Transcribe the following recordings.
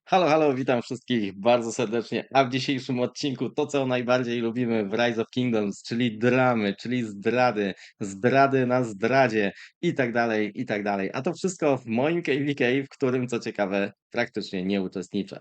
Halo, halo, witam wszystkich bardzo serdecznie. A w dzisiejszym odcinku to, co najbardziej lubimy w Rise of Kingdoms, czyli dramy, czyli zdrady, zdrady na zdradzie i tak dalej, i tak dalej. A to wszystko w moim KVK, w którym, co ciekawe, praktycznie nie uczestniczę.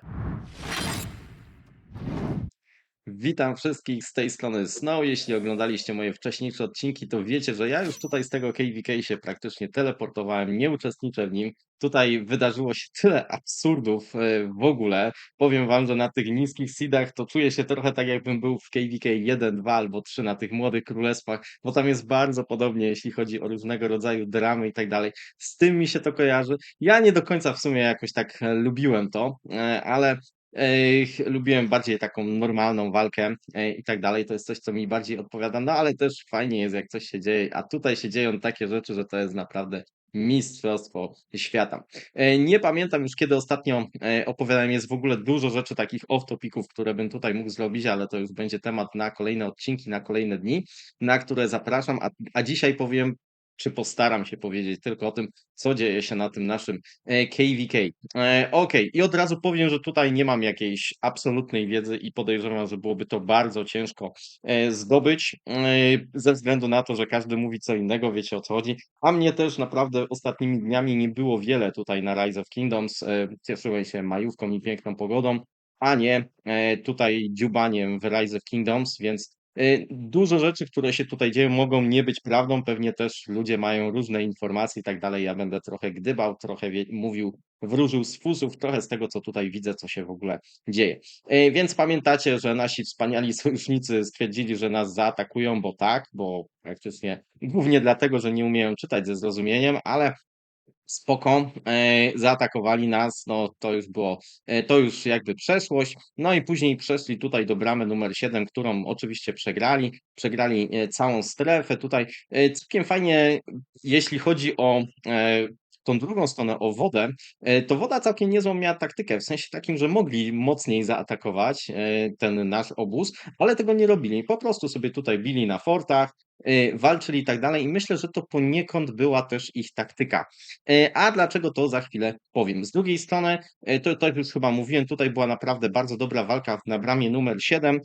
Witam wszystkich z tej strony Snow. Jeśli oglądaliście moje wcześniejsze odcinki, to wiecie, że ja już tutaj z tego KVK się praktycznie teleportowałem, nie uczestniczę w nim. Tutaj wydarzyło się tyle absurdów w ogóle. Powiem wam, że na tych niskich seedach to czuję się trochę tak, jakbym był w KVK 1, 2 albo 3 na tych młodych królestwach, bo tam jest bardzo podobnie, jeśli chodzi o różnego rodzaju dramy i tak dalej. Z tym mi się to kojarzy. Ja nie do końca w sumie jakoś tak lubiłem to, ale lubiłem bardziej taką normalną walkę, i tak dalej. To jest coś, co mi bardziej odpowiada, no ale też fajnie jest, jak coś się dzieje, a tutaj się dzieją takie rzeczy, że to jest naprawdę mistrzostwo świata. Nie pamiętam już, kiedy ostatnio opowiadałem, jest w ogóle dużo rzeczy takich off-topików, które bym tutaj mógł zrobić, ale to już będzie temat na kolejne odcinki, na kolejne dni, na które zapraszam, a dzisiaj powiem, czy postaram się powiedzieć tylko o tym, co dzieje się na tym naszym KVK. Okej, i od razu powiem, że tutaj nie mam jakiejś absolutnej wiedzy i podejrzewam, że byłoby to bardzo ciężko zdobyć, ze względu na to, że każdy mówi co innego, wiecie o co chodzi. A mnie też naprawdę ostatnimi dniami nie było wiele tutaj na Rise of Kingdoms. Cieszyłem się majówką i piękną pogodą, a nie tutaj dziubaniem w Rise of Kingdoms, więc dużo rzeczy, które się tutaj dzieją, mogą nie być prawdą. Pewnie też ludzie mają różne informacje i tak dalej. Ja będę trochę gdybał, trochę mówił, wróżył z fusów, trochę z tego, co tutaj widzę, co się w ogóle dzieje. Więc pamiętacie, że nasi wspaniali sojusznicy stwierdzili, że nas zaatakują, bo tak, bo praktycznie głównie dlatego, że nie umieją czytać ze zrozumieniem, ale spoko, zaatakowali nas, no to już jakby przeszłość. No i później przeszli tutaj do bramy numer 7, którą oczywiście przegrali całą strefę. Tutaj całkiem fajnie, jeśli chodzi o tą drugą stronę, o wodę, to woda całkiem niezłą miała taktykę, w sensie takim, że mogli mocniej zaatakować ten nasz obóz, ale tego nie robili. Po prostu sobie tutaj bili na fortach, walczyli i tak dalej i myślę, że to poniekąd była też ich taktyka. A dlaczego, to za chwilę powiem. Z drugiej strony, to już chyba mówiłem, tutaj była naprawdę bardzo dobra walka na bramie numer 7.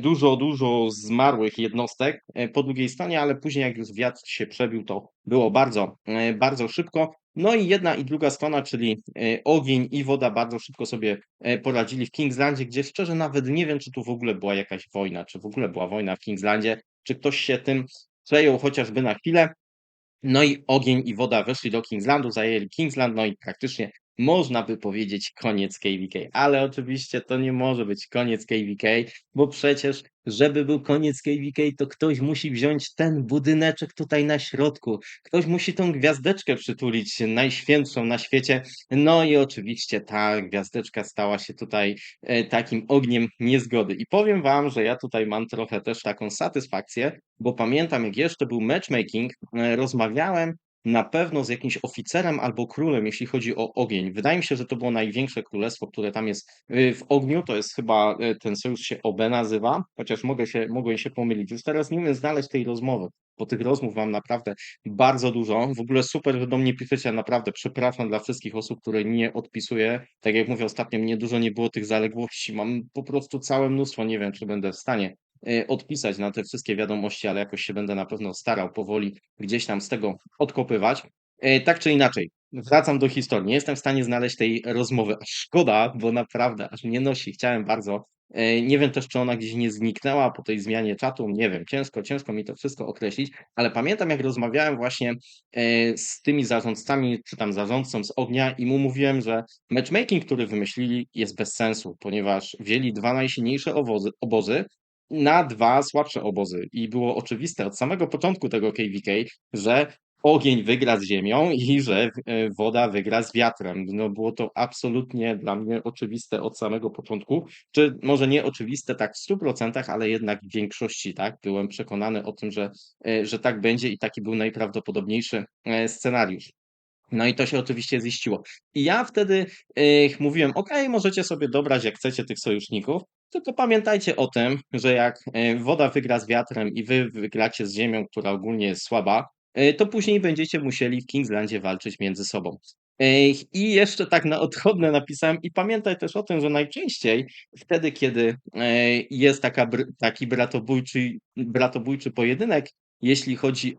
Dużo zmarłych jednostek po drugiej stronie, ale później jak już wiatr się przebił, to było bardzo szybko. No i jedna i druga strona, czyli ogień i woda bardzo szybko sobie poradzili w Kingslandzie, gdzie szczerze nawet nie wiem, czy tu w ogóle była jakaś wojna, czy w ogóle była wojna w Kingslandzie, czy ktoś się tym przejął chociażby na chwilę. No i ogień i woda weszli do Kingslandu, zajęli Kingsland, no i praktycznie można by powiedzieć koniec KVK. Ale oczywiście to nie może być koniec KVK, bo przecież, żeby był koniec KVK, to ktoś musi wziąć ten budyneczek tutaj na środku. Ktoś musi tą gwiazdeczkę przytulić, najświętszą na świecie. No i oczywiście ta gwiazdeczka stała się tutaj takim ogniem niezgody. I powiem wam, że ja tutaj mam trochę też taką satysfakcję, bo pamiętam, jak jeszcze był matchmaking, rozmawiałem na pewno z jakimś oficerem albo królem, jeśli chodzi o ogień. Wydaje mi się, że to było największe królestwo, które tam jest w ogniu. To jest chyba ten sojusz się OB nazywa, chociaż mogłem się pomylić. Już teraz nie umiem znaleźć tej rozmowy, bo tych rozmów mam naprawdę bardzo dużo. W ogóle super, że do mnie piszecie, naprawdę przepraszam dla wszystkich osób, które nie odpisuję. Tak jak mówię, ostatnio mnie dużo nie było tych zaległości. Mam po prostu całe mnóstwo, nie wiem, czy będę w stanie odpisać na te wszystkie wiadomości, ale jakoś się będę na pewno starał powoli gdzieś tam z tego odkopywać. Tak czy inaczej, wracam do historii. Nie jestem w stanie znaleźć tej rozmowy. A szkoda, bo naprawdę aż mnie nosi. Chciałem bardzo. Nie wiem też, czy ona gdzieś nie zniknęła po tej zmianie czatu. Nie wiem, ciężko mi to wszystko określić, ale pamiętam, jak rozmawiałem właśnie z tymi zarządcami, czy tam zarządcą z ognia i mu mówiłem, że matchmaking, który wymyślili, jest bez sensu, ponieważ wzięli dwa najsilniejsze obozy na dwa słabsze obozy. I było oczywiste od samego początku tego KVK, że ogień wygra z ziemią i że woda wygra z wiatrem. No było to absolutnie dla mnie oczywiste od samego początku, czy może nie oczywiste tak w 100%, ale jednak w większości, tak? Byłem przekonany o tym, że tak będzie i taki był najprawdopodobniejszy scenariusz. No i to się oczywiście ziściło. I ja wtedy mówiłem: „Okej, możecie sobie dobrać jak chcecie tych sojuszników, tylko pamiętajcie o tym, że jak woda wygra z wiatrem i wy wygracie z ziemią, która ogólnie jest słaba, to później będziecie musieli w Kingslandzie walczyć między sobą”. I jeszcze tak na odchodne napisałem i pamiętaj też o tym, że najczęściej wtedy, kiedy, jest taki bratobójczy pojedynek, jeśli chodzi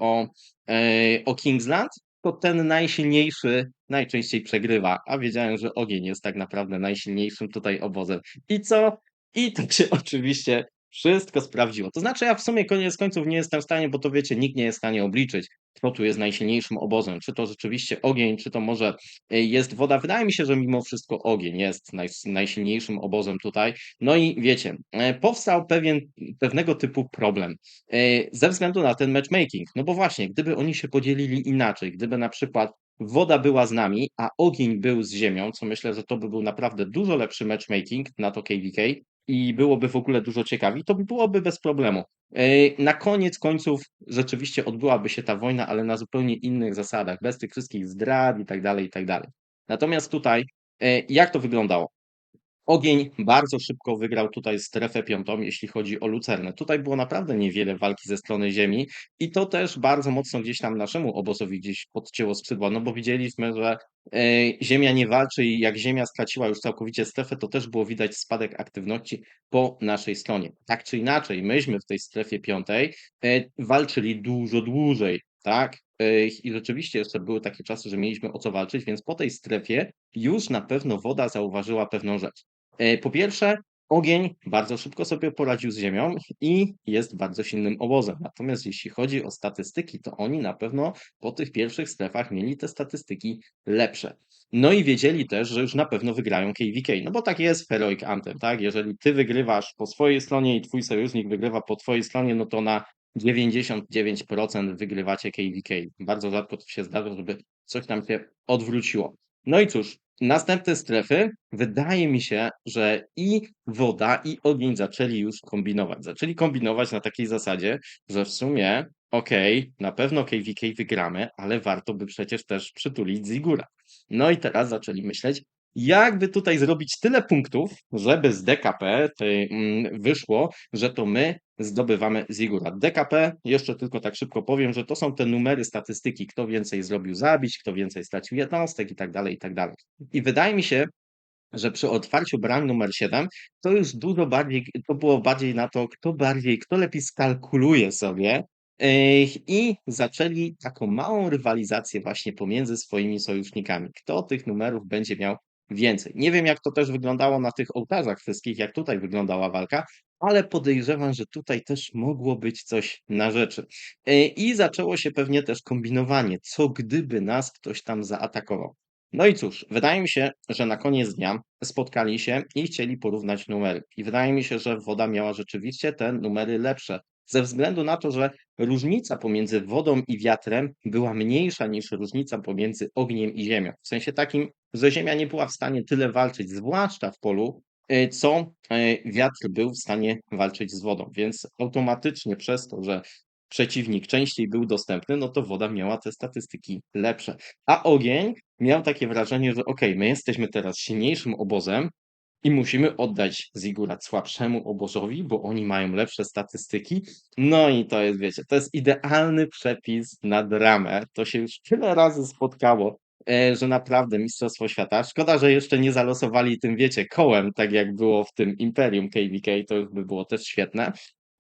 o Kingsland, to ten najsilniejszy najczęściej przegrywa, a wiedziałem, że ogień jest tak naprawdę najsilniejszym tutaj obozem. I co? I to się oczywiście wszystko sprawdziło. To znaczy ja w sumie koniec końców nie jestem w stanie, bo to wiecie, nikt nie jest w stanie obliczyć, kto tu jest najsilniejszym obozem. Czy to rzeczywiście ogień, czy to może jest woda. Wydaje mi się, że mimo wszystko ogień jest najsilniejszym obozem tutaj. No i wiecie, powstał pewnego typu problem ze względu na ten matchmaking. No bo właśnie, gdyby oni się podzielili inaczej, gdyby na przykład woda była z nami, a ogień był z ziemią, co myślę, że to by był naprawdę dużo lepszy matchmaking na to KVK i byłoby w ogóle dużo ciekawiej, to byłoby bez problemu. Na koniec końców rzeczywiście odbyłaby się ta wojna, ale na zupełnie innych zasadach, bez tych wszystkich zdrad i tak dalej, i tak dalej. Natomiast tutaj, jak to wyglądało? Ogień bardzo szybko wygrał tutaj strefę piątą, jeśli chodzi o Lucernę. Tutaj było naprawdę niewiele walki ze strony Ziemi i to też bardzo mocno gdzieś tam naszemu obozowi gdzieś podcięło skrzydła, no bo widzieliśmy, że Ziemia nie walczy i jak Ziemia straciła już całkowicie strefę, to też było widać spadek aktywności po naszej stronie. Tak czy inaczej, myśmy w tej strefie piątej walczyli dużo dłużej, tak? I rzeczywiście jeszcze były takie czasy, że mieliśmy o co walczyć, więc po tej strefie już na pewno woda zauważyła pewną rzecz. Po pierwsze, ogień bardzo szybko sobie poradził z ziemią i jest bardzo silnym obozem. Natomiast jeśli chodzi o statystyki, to oni na pewno po tych pierwszych strefach mieli te statystyki lepsze. No i wiedzieli też, że już na pewno wygrają KVK, no bo tak jest w Heroic Anthem, tak? Jeżeli ty wygrywasz po swojej stronie i twój sojusznik wygrywa po twojej stronie, no to na 99% wygrywacie KVK. Bardzo rzadko to się zdarza, żeby coś tam się odwróciło. No i cóż, następne strefy, wydaje mi się, że i woda, i ogień zaczęli już kombinować. Zaczęli kombinować na takiej zasadzie, że w sumie okej, na pewno KVK wygramy, ale warto by przecież też przytulić Zigura. No i teraz zaczęli myśleć, jakby tutaj zrobić tyle punktów, żeby z DKP wyszło, że to my zdobywamy Zigura. DKP, jeszcze tylko tak szybko powiem, że to są te numery statystyki, kto więcej zrobił zabić, kto więcej stracił jednostek i tak dalej, i tak dalej. I wydaje mi się, że przy otwarciu bram numer 7 to już dużo bardziej, to było bardziej na to, kto lepiej skalkuluje sobie i zaczęli taką małą rywalizację właśnie pomiędzy swoimi sojusznikami. Kto tych numerów będzie miał więcej. Nie wiem, jak to też wyglądało na tych ołtarzach wszystkich, jak tutaj wyglądała walka, ale podejrzewam, że tutaj też mogło być coś na rzeczy. I zaczęło się pewnie też kombinowanie, co gdyby nas ktoś tam zaatakował. No i cóż, wydaje mi się, że na koniec dnia spotkali się i chcieli porównać numery. I wydaje mi się, że woda miała rzeczywiście te numery lepsze, ze względu na to, że różnica pomiędzy wodą i wiatrem była mniejsza niż różnica pomiędzy ogniem i ziemią. W sensie takim, że ziemia nie była w stanie tyle walczyć, zwłaszcza w polu, co wiatr był w stanie walczyć z wodą. Więc automatycznie przez to, że przeciwnik częściej był dostępny, no to woda miała te statystyki lepsze. A ogień miał takie wrażenie, że okej, my jesteśmy teraz silniejszym obozem i musimy oddać Zigurat słabszemu obozowi, bo oni mają lepsze statystyki. No i to jest, wiecie, to jest idealny przepis na dramę. To się już tyle razy spotkało, że naprawdę Mistrzostwo Świata. Szkoda, że jeszcze nie zalosowali tym, wiecie, kołem, tak jak było w tym Imperium KVK, to już by było też świetne.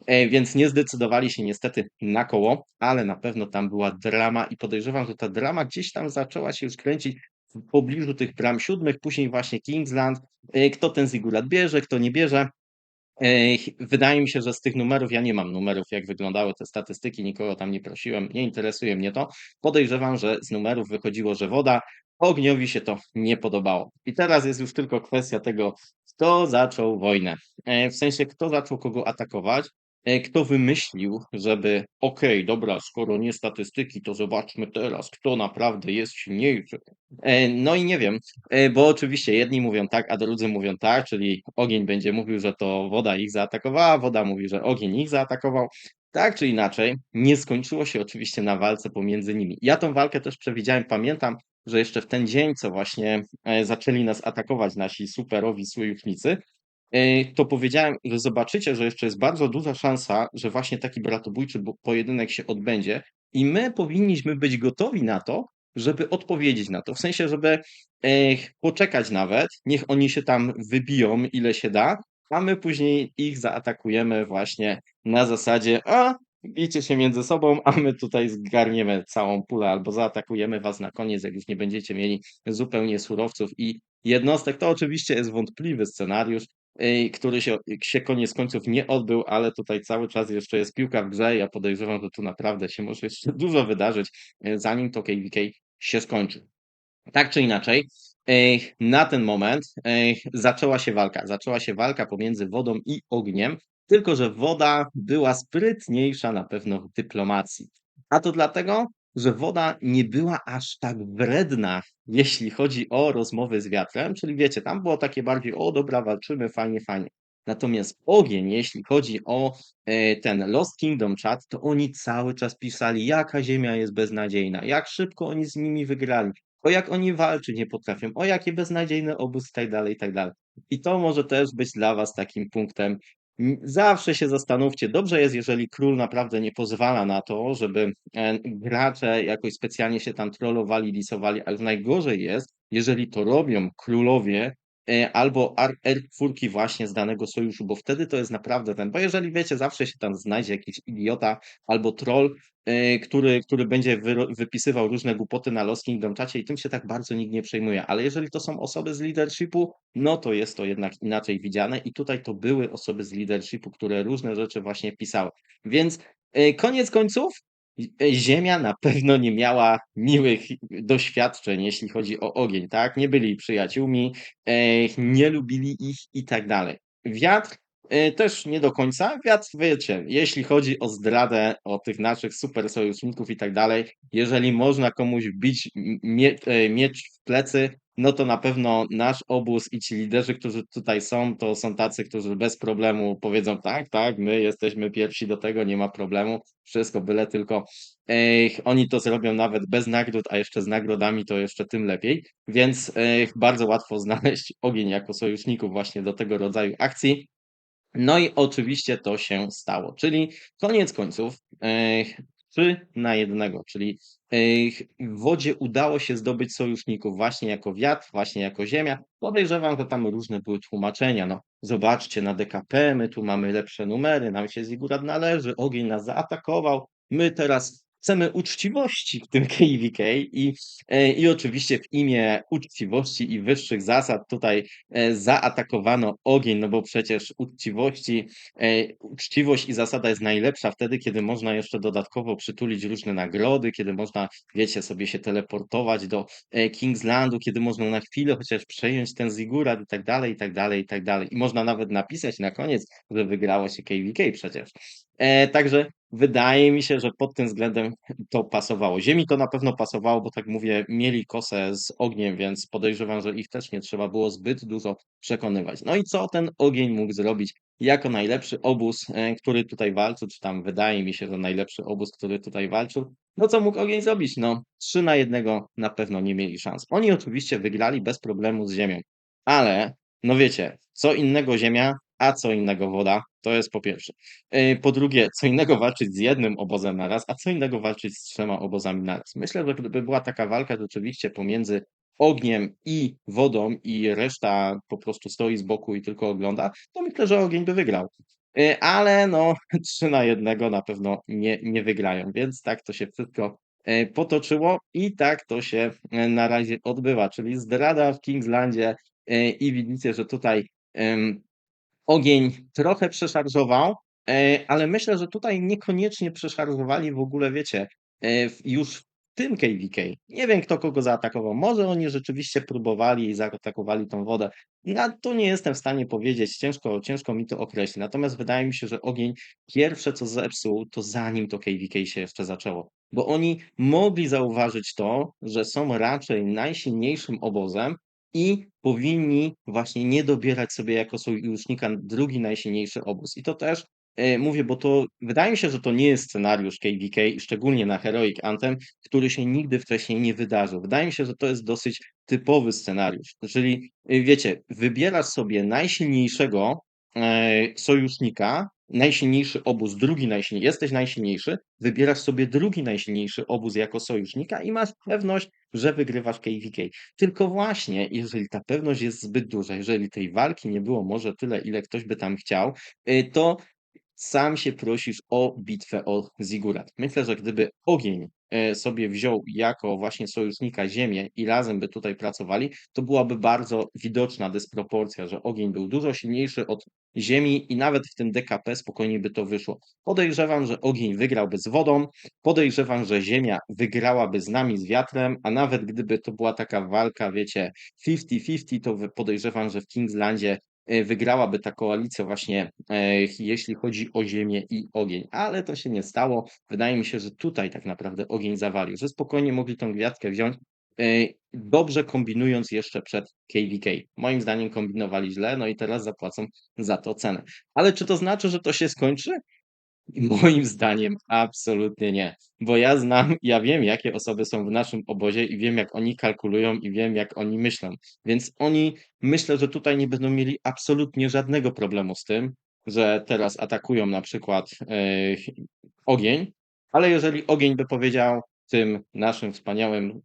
Więc nie zdecydowali się niestety na koło, ale na pewno tam była drama i podejrzewam, że ta drama gdzieś tam zaczęła się już kręcić w pobliżu tych bram siódmych, później właśnie Kingsland. Kto ten Zigurat bierze, kto nie bierze. Wydaje mi się, że z tych numerów, ja nie mam numerów, jak wyglądały te statystyki, nikogo tam nie prosiłem, nie interesuje mnie to. Podejrzewam, że z numerów wychodziło, że woda, ogniowi się to nie podobało. I teraz jest już tylko kwestia tego, kto zaczął wojnę. W sensie, kto zaczął kogo atakować, kto wymyślił, żeby okej, dobra, skoro nie statystyki, to zobaczmy teraz, kto naprawdę jest silniejszy. No i nie wiem, bo oczywiście jedni mówią tak, a drudzy mówią tak, czyli ogień będzie mówił, że to woda ich zaatakowała, woda mówi, że ogień ich zaatakował. Tak czy inaczej, nie skończyło się oczywiście na walce pomiędzy nimi. Ja tą walkę też przewidziałem, pamiętam, że jeszcze w ten dzień, co właśnie zaczęli nas atakować nasi superowi sojusznicy, to powiedziałem, że zobaczycie, że jeszcze jest bardzo duża szansa, że właśnie taki bratobójczy pojedynek się odbędzie i my powinniśmy być gotowi na to, żeby odpowiedzieć na to. W sensie, żeby poczekać nawet, niech oni się tam wybiją ile się da, a my później ich zaatakujemy właśnie na zasadzie: „A, bijcie się między sobą, a my tutaj zgarniemy całą pulę albo zaatakujemy was na koniec, jak już nie będziecie mieli zupełnie surowców i jednostek”. To oczywiście jest wątpliwy scenariusz, który się koniec końców nie odbył, ale tutaj cały czas jeszcze jest piłka w grze. Ja podejrzewam, że tu naprawdę się może jeszcze dużo wydarzyć, zanim to KVK się skończy. Tak czy inaczej, na ten moment zaczęła się walka. Zaczęła się walka pomiędzy wodą i ogniem, tylko że woda była sprytniejsza na pewno w dyplomacji. A to dlatego, że woda nie była aż tak wredna, jeśli chodzi o rozmowy z wiatrem, czyli wiecie, tam było takie bardziej: „O dobra, walczymy, fajnie, fajnie”. Natomiast ogień, jeśli chodzi o ten Lost Kingdom Chat, to oni cały czas pisali, jaka ziemia jest beznadziejna, jak szybko oni z nimi wygrali, o jak oni walczyć nie potrafią, o jaki beznadziejny obóz i tak dalej, i tak dalej. I to może też być dla was takim punktem. Zawsze się zastanówcie, dobrze jest, jeżeli król naprawdę nie pozwala na to, żeby gracze jakoś specjalnie się tam trollowali, lisowali, ale najgorzej jest, jeżeli to robią królowie albo elfurki właśnie z danego sojuszu, bo wtedy to jest naprawdę bo jeżeli wiecie, zawsze się tam znajdzie jakiś idiota albo troll, który będzie wypisywał różne głupoty na Lost Kingdom czacie i tym się tak bardzo nikt nie przejmuje. Ale jeżeli to są osoby z leadershipu, no to jest to jednak inaczej widziane i tutaj to były osoby z leadershipu, które różne rzeczy właśnie pisały. Więc koniec końców Ziemia na pewno nie miała miłych doświadczeń, jeśli chodzi o ogień, tak? Nie byli przyjaciółmi, nie lubili ich i tak dalej. Wiatr też nie do końca. Wiatr, wiecie, jeśli chodzi o zdradę, o tych naszych super sojuszników i tak dalej, jeżeli można komuś wbić miecz w plecy, no to na pewno nasz obóz i ci liderzy, którzy tutaj są, to są tacy, którzy bez problemu powiedzą: „Tak, tak, my jesteśmy pierwsi do tego, nie ma problemu, wszystko byle tylko”. Oni to zrobią nawet bez nagród, a jeszcze z nagrodami to jeszcze tym lepiej, więc bardzo łatwo znaleźć ogień jako sojuszników właśnie do tego rodzaju akcji. No i oczywiście to się stało, czyli koniec końców 3 na 1, czyli w wodzie udało się zdobyć sojuszników właśnie jako wiatr, właśnie jako ziemia. Podejrzewam, że tam różne były tłumaczenia. No, zobaczcie na DKP, my tu mamy lepsze numery, nam się Ziggurat należy, ogień nas zaatakował, my teraz chcemy uczciwości w tym KVK i oczywiście w imię uczciwości i wyższych zasad tutaj zaatakowano ogień, no bo przecież uczciwość i zasada jest najlepsza wtedy, kiedy można jeszcze dodatkowo przytulić różne nagrody, kiedy można, wiecie, sobie się teleportować do Kingslandu, kiedy można na chwilę chociaż przejąć ten Ziggurat i tak dalej, i tak dalej, i tak dalej. I można nawet napisać na koniec, że wygrało się KVK przecież. Także wydaje mi się, że pod tym względem to pasowało. Ziemi to na pewno pasowało, bo tak mówię, mieli kosę z ogniem, więc podejrzewam, że ich też nie trzeba było zbyt dużo przekonywać. No i co ten ogień mógł zrobić jako najlepszy obóz, który tutaj walczył, czy tam wydaje mi się, że najlepszy obóz, który tutaj walczył. No co mógł ogień zrobić? No 3 na 1 na pewno nie mieli szans. Oni oczywiście wygrali bez problemu z ziemią, ale no wiecie, co innego ziemia, a co innego woda, to jest po pierwsze. Po drugie, co innego walczyć z jednym obozem naraz, a co innego walczyć z 3 obozami naraz. Myślę, że gdyby była taka walka rzeczywiście pomiędzy ogniem i wodą i reszta po prostu stoi z boku i tylko ogląda, to myślę, że ogień by wygrał. Ale no 3 na 1 na pewno nie wygrają, więc tak to się wszystko potoczyło i tak to się na razie odbywa, czyli zdrada w Kingslandzie i widzicie, że tutaj ogień trochę przeszarżował, ale myślę, że tutaj niekoniecznie przeszarżowali w ogóle, wiecie, już w tym KVK. Nie wiem, kto kogo zaatakował. Może oni rzeczywiście próbowali i zaatakowali tą wodę. Ja tu nie jestem w stanie powiedzieć, ciężko mi to określić. Natomiast wydaje mi się, że ogień pierwsze co zepsuł, to zanim to KVK się jeszcze zaczęło. Bo oni mogli zauważyć to, że są raczej najsilniejszym obozem, i powinni właśnie nie dobierać sobie jako sojusznika drugi najsilniejszy obóz. I to też mówię, bo to wydaje mi się, że to nie jest scenariusz KVK, szczególnie na Heroic Anthem, który się nigdy wcześniej nie wydarzył. Wydaje mi się, że to jest dosyć typowy scenariusz. Czyli wiecie, wybierasz sobie najsilniejszego sojusznika najsilniejszy obóz, drugi najsilniejszy, jesteś najsilniejszy, wybierasz sobie drugi najsilniejszy obóz jako sojusznika i masz pewność, że wygrywasz KVK. Tylko właśnie, jeżeli ta pewność jest zbyt duża, jeżeli tej walki nie było może tyle, ile ktoś by tam chciał, to sam się prosisz o bitwę o Zigurat. Myślę, że gdyby Ogień sobie wziął jako właśnie sojusznika Ziemię i razem by tutaj pracowali, to byłaby bardzo widoczna dysproporcja, że Ogień był dużo silniejszy od Ziemi i nawet w tym DKP spokojnie by to wyszło. Podejrzewam, że Ogień wygrałby z wodą, podejrzewam, że Ziemia wygrałaby z nami, z wiatrem, a nawet gdyby to była taka walka, wiecie, 50-50, to podejrzewam, że w Kingslandzie wygrałaby ta koalicja właśnie, jeśli chodzi o ziemię i ogień, ale to się nie stało. Wydaje mi się, że tutaj tak naprawdę ogień zawalił, że spokojnie mogli tą gwiazdkę wziąć, e, dobrze kombinując jeszcze przed KVK. Moim zdaniem kombinowali źle, no i teraz zapłacą za to cenę. Ale czy to znaczy, że to się skończy? Moim zdaniem absolutnie nie, bo ja wiem, jakie osoby są w naszym obozie i wiem, jak oni kalkulują i wiem, jak oni myślą. Więc oni myślę, że tutaj nie będą mieli absolutnie żadnego problemu z tym, że teraz atakują na przykład ogień, ale jeżeli ogień by powiedział tym naszym wspaniałym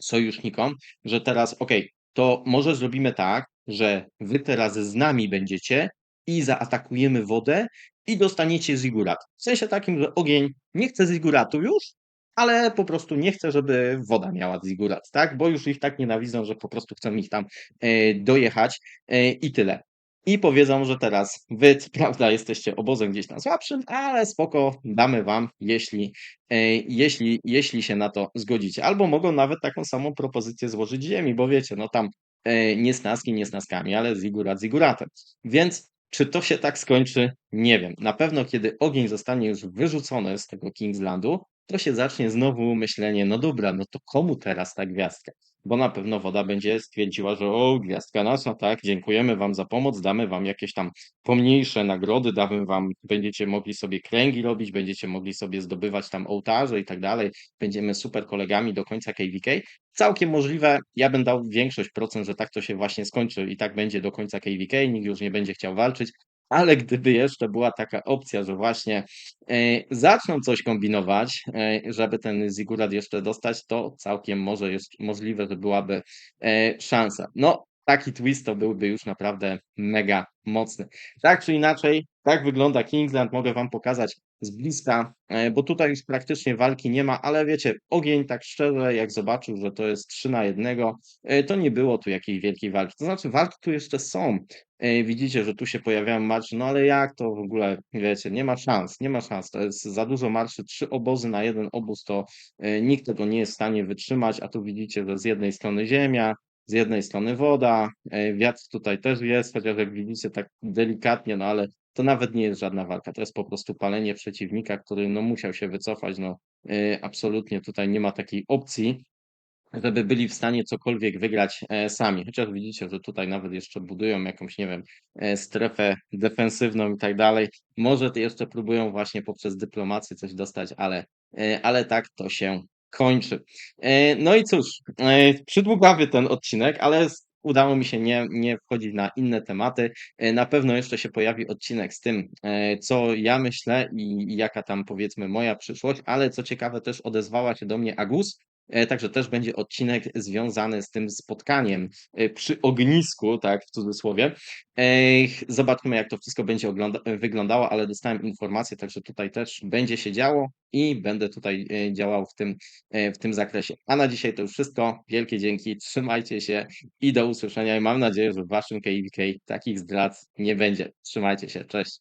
sojusznikom, że teraz okej, to może zrobimy tak, że wy teraz z nami będziecie i zaatakujemy wodę i dostaniecie zigurat. W sensie takim, że ogień nie chce ziguratu już, ale po prostu nie chce, żeby woda miała zigurat, tak? Bo już ich tak nienawidzą, że po prostu chcą ich tam dojechać i tyle. I powiedzą, że teraz wy, co prawda, jesteście obozem gdzieś tam słabszym, ale spoko, damy wam, jeśli się na to zgodzicie. Albo mogą nawet taką samą propozycję złożyć ziemi, bo wiecie, no tam niesnaski niesnaskami, ale zigurat ziguratem. Więc czy to się tak skończy? Nie wiem. Na pewno, kiedy ogień zostanie już wyrzucony z tego Kingslandu, to się zacznie znowu myślenie, no dobra, no to komu teraz ta gwiazdka? Bo na pewno woda będzie stwierdziła, że o, gwiazdka nasza, tak, dziękujemy wam za pomoc, damy wam jakieś tam pomniejsze nagrody, damy wam, będziecie mogli sobie kręgi robić, będziecie mogli sobie zdobywać tam ołtarze i tak dalej, będziemy super kolegami do końca KVK. Całkiem możliwe, ja bym dał większość procent, że tak to się właśnie skończy i tak będzie do końca KVK, nikt już nie będzie chciał walczyć, ale gdyby jeszcze była taka opcja, że właśnie zaczną coś kombinować, żeby ten zigurat jeszcze dostać, to całkiem może jest możliwe, że byłaby szansa. No, taki twist to byłby już naprawdę mega mocny. Tak czy inaczej, tak wygląda Kingsland. Mogę wam pokazać z bliska, bo tutaj już praktycznie walki nie ma, ale wiecie, ogień tak szczerze, jak zobaczył, że to jest 3 na 1, to nie było tu jakiejś wielkiej walki. To znaczy walki tu jeszcze są. Widzicie, że tu się pojawiają marsze, no ale jak to w ogóle, wiecie, nie ma szans, nie ma szans. To jest za dużo marszy, 3 obozy na jeden obóz, to nikt tego nie jest w stanie wytrzymać, a tu widzicie, że z jednej strony ziemia, z jednej strony woda, wiatr tutaj też jest, chociaż jak widzicie tak delikatnie, no ale to nawet nie jest żadna walka, to jest po prostu palenie przeciwnika, który no musiał się wycofać, no absolutnie tutaj nie ma takiej opcji, żeby byli w stanie cokolwiek wygrać sami. Chociaż widzicie, że tutaj nawet jeszcze budują jakąś, nie wiem, strefę defensywną i tak dalej. Może to jeszcze próbują właśnie poprzez dyplomację coś dostać, ale tak to się kończy. No i cóż, przydługawy ten odcinek, ale udało mi się nie wchodzić na inne tematy. Na pewno jeszcze się pojawi odcinek z tym, co ja myślę i jaka tam powiedzmy moja przyszłość, ale co ciekawe też odezwała się do mnie Agus, także też będzie odcinek związany z tym spotkaniem przy ognisku, tak w cudzysłowie. Zobaczmy, jak to wszystko będzie wyglądało, ale dostałem informację, także tutaj też będzie się działo i będę tutaj działał w tym zakresie. A na dzisiaj to już wszystko. Wielkie dzięki, trzymajcie się i do usłyszenia. I mam nadzieję, że w waszym KVK takich zdrad nie będzie. Trzymajcie się, cześć.